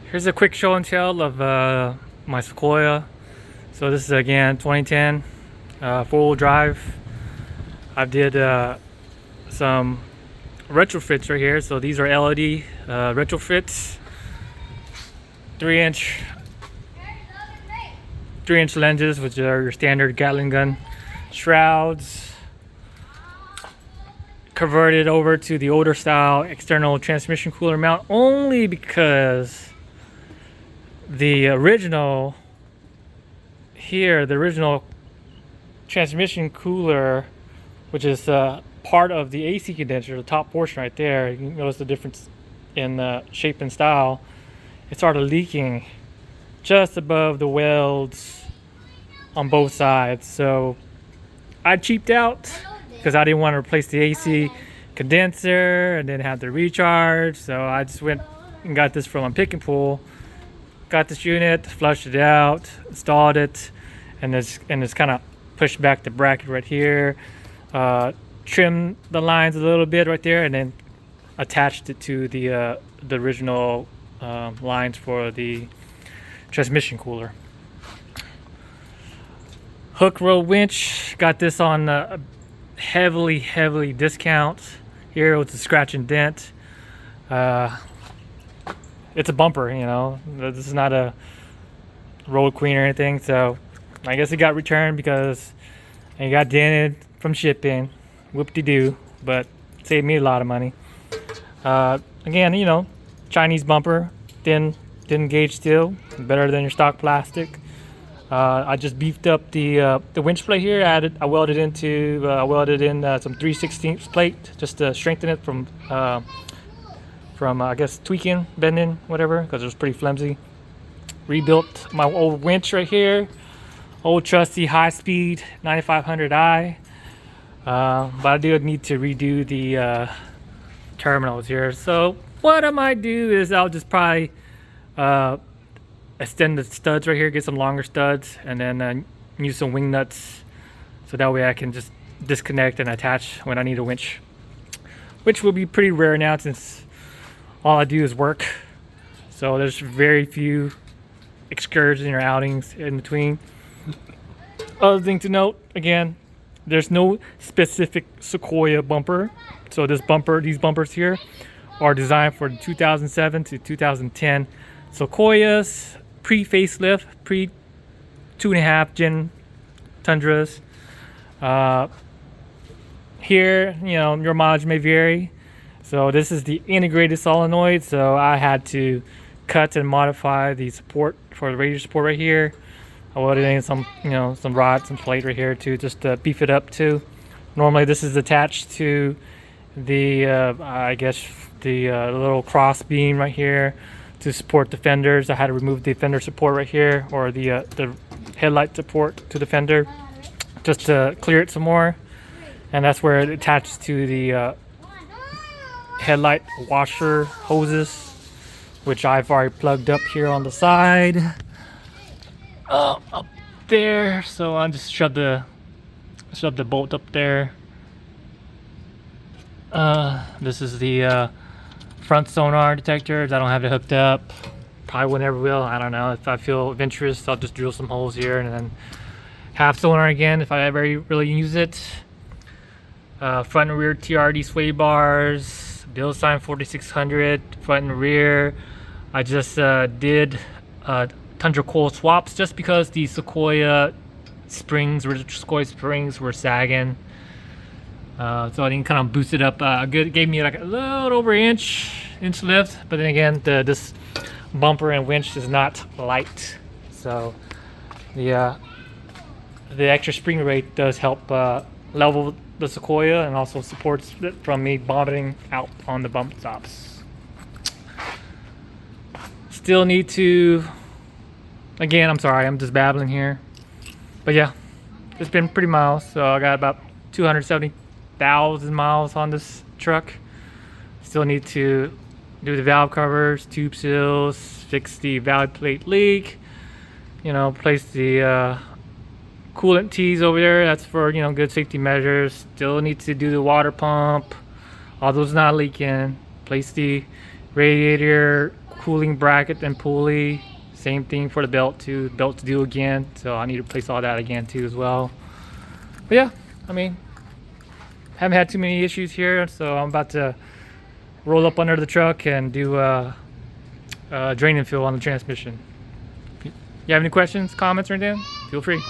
Here's a quick show and tell of my Sequoia. So this is again 2010 four-wheel drive. I did some retrofits right here. So these are LED retrofits. 3-inch lenses, which are your standard Gatling gun shrouds. Converted over to the older style external transmission cooler mount only because the original transmission cooler, which is part of the AC condenser, the top portion right there, you can notice the difference in shape and style. It started leaking just above the welds on both sides, so I cheaped out because I didn't want to replace the AC condenser and then have the recharge. So I just went and got this from a pick and pull. Got this unit, flushed it out, installed it, and it's kind of pushed back the bracket right here. Trimmed the lines a little bit right there, and then attached it to the original lines for the transmission cooler. Hook row winch, got this on heavily discount here with the scratch and dent. It's a bumper, you know. This is not a road queen or anything, so I guess it got returned because it got dented from shipping. Whoop-de-doo, but saved me a lot of money. Again, you know, Chinese bumper, thin gauge steel, better than your stock plastic. I just beefed up the winch plate here. I welded in some 3/16 plate just to strengthen it from I guess tweaking, bending, whatever, because it was pretty flimsy. Rebuilt my old winch right here, old trusty high-speed 9500i. But I do need to redo the terminals here. So what I might do is I'll just probably extend the studs right here, get some longer studs, and then use some wing nuts, so that way I can just disconnect and attach when I need a winch, which will be pretty rare now since all I do is work. So there's very few excursions or outings in between. Other thing to note, again, there's no specific Sequoia bumper. So these bumpers here are designed for the 2007 to 2010 Sequoias, pre-facelift, pre-2.5 gen Tundras. Here, you know, your mileage may vary. So this is the integrated solenoid, so I had to cut and modify the support for the radiator support right here. I welded in some rods and plate right here too, just to beef it up too. Normally this is attached to the I guess the little cross beam right here to support the fenders. I had to remove the fender support right here, or the headlight support to the fender, just to clear it some more. And that's where it attaches to the headlight washer hoses, which I've already plugged up here on the side, up there. So I just shove the bolt up there. This is the front sonar detectors. I don't have it hooked up. Probably will never will. I don't know. If I feel adventurous, I'll just drill some holes here, and then half sonar again if I ever really use it. Front and rear TRD sway bars. Bill sign 4600 front and rear. I just did Tundra coil swaps just because the Sequoia springs were sagging. So I didn't kind of boost it up. Gave me like a little over inch lift, but then again, this bumper and winch is not light, so the extra spring rate does help level the Sequoia and also supports it from me bottoming out on the bump stops. Still need to, again, I'm sorry, I'm just babbling here, but yeah, it's been pretty miles. So I got about 270,000 miles on this truck. Still need to do the valve covers, tube seals, fix the valve plate leak, you know, place the coolant tees over there. That's for, you know, good safety measures. Still need to do the water pump, all those not leaking. Place the radiator cooling bracket and pulley. Same thing for the belt too. Belt to do again, so I need to replace all that again too as well. But yeah, I mean, haven't had too many issues here, so I'm about to roll up under the truck and do drain and fill on the transmission. You have any questions, comments, or anything? Feel free.